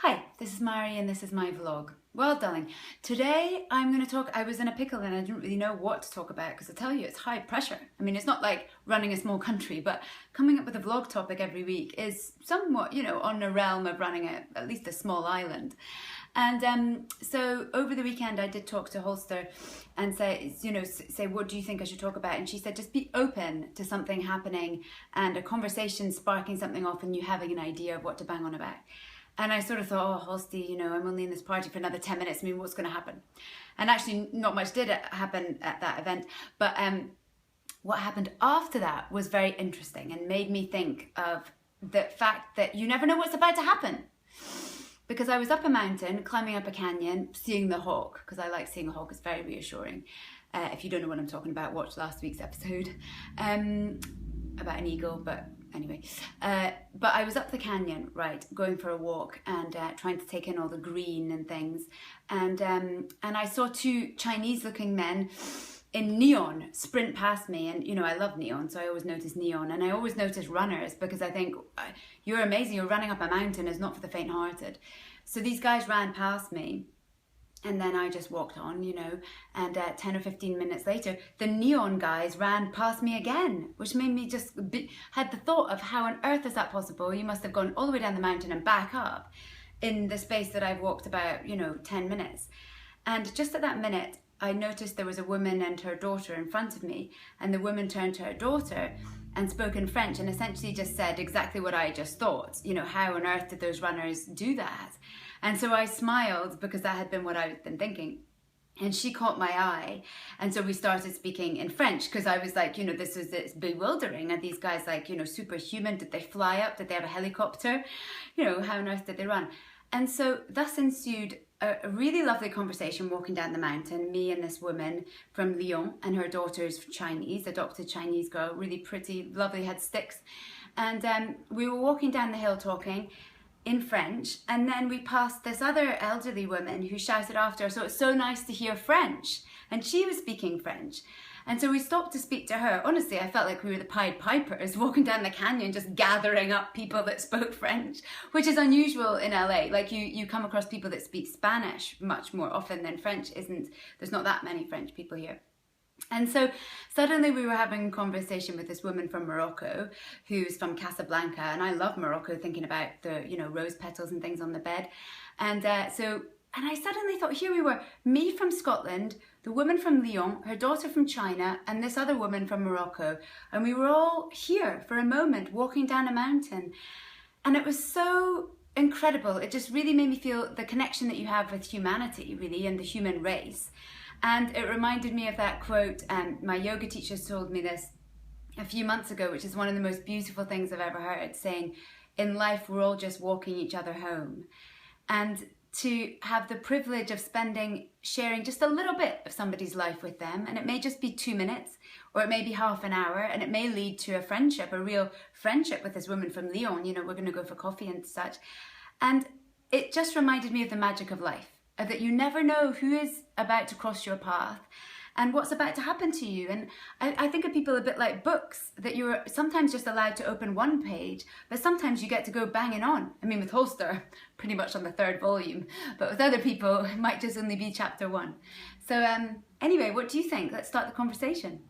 Hi, this is Mhairi and this is my vlog. Well, darling, today I'm going to talk. I was in a pickle and I didn't really know what to talk about because I tell you it's high pressure. I mean, it's not like running a small country, but coming up with a vlog topic every week is somewhat, on the realm of running at least a small island. And so over the weekend I did talk to Holster and say, what do you think I should talk about? And she said, just be open to something happening and a conversation sparking something off and you having an idea of what to bang on about. And I sort of thought, oh, Holsty, I'm only in this party for another 10 minutes. I mean, what's going to happen? And actually, not much did happen at that event. But what happened after that was very interesting and made me think of the fact that you never know what's about to happen. Because I was up a mountain, climbing up a canyon, seeing the hawk, because I like seeing a hawk. It's very reassuring. If you don't know what I'm talking about, watch last week's episode about an eagle, but anyway. But I was up the canyon, right, going for a walk and trying to take in all the green and things. And I saw two Chinese-looking men in neon sprint past me. And, I love neon, so I always notice neon. And I always notice runners because I think, you're amazing. You're running up a mountain is not for the faint-hearted. So these guys ran past me. And then I just walked on, and 10 or 15 minutes later, the neon guys ran past me again, which made me just had the thought of how on earth is that possible? You must have gone all the way down the mountain and back up in the space that I've walked about, 10 minutes. And just at that minute, I noticed there was a woman and her daughter in front of me, and the woman turned to her daughter and spoke in French and essentially just said exactly what I just thought. How on earth did those runners do that? And so I smiled because that had been what I'd been thinking. And she caught my eye. And so we started speaking in French because I was like, it's bewildering. Are these guys like, superhuman? Did they fly up? Did they have a helicopter? How on earth did they run? And so thus ensued a really lovely conversation walking down the mountain, me and this woman from Lyon, and her daughter's Chinese, adopted Chinese girl, really pretty, lovely, had sticks. And we were walking down the hill talking in French, and then we passed this other elderly woman who shouted after us, "So it's so nice to hear French," and she was speaking French. And so we stopped to speak to her. Honestly, I felt like we were the Pied Pipers walking down the canyon, just gathering up people that spoke French, which is unusual in LA. Like you come across people that speak Spanish much more often than French. There's not that many French people here. And so suddenly we were having a conversation with this woman from Morocco who's from Casablanca, and I love Morocco, thinking about the rose petals and things on the bed. And and I suddenly thought, here we were, me from Scotland, the woman from Lyon, her daughter from China, and this other woman from Morocco, and we were all here for a moment walking down a mountain. And it was so incredible. It just really made me feel the connection that you have with humanity, really, and the human race. And it reminded me of that quote, my yoga teacher told me this a few months ago, which is one of the most beautiful things I've ever heard, saying, in life, we're all just walking each other home. And to have the privilege of sharing just a little bit of somebody's life with them, and it may just be 2 minutes, or it may be half an hour, and it may lead to a friendship, a real friendship with this woman from Lyon, we're going to go for coffee and such. And it just reminded me of the magic of life. That you never know who is about to cross your path and what's about to happen to you. And I think of people a bit like books, that you're sometimes just allowed to open one page, but sometimes you get to go banging on. I mean, with Holster, pretty much on the 3rd volume, but with other people, it might just only be chapter 1. So anyway, what do you think? Let's start the conversation.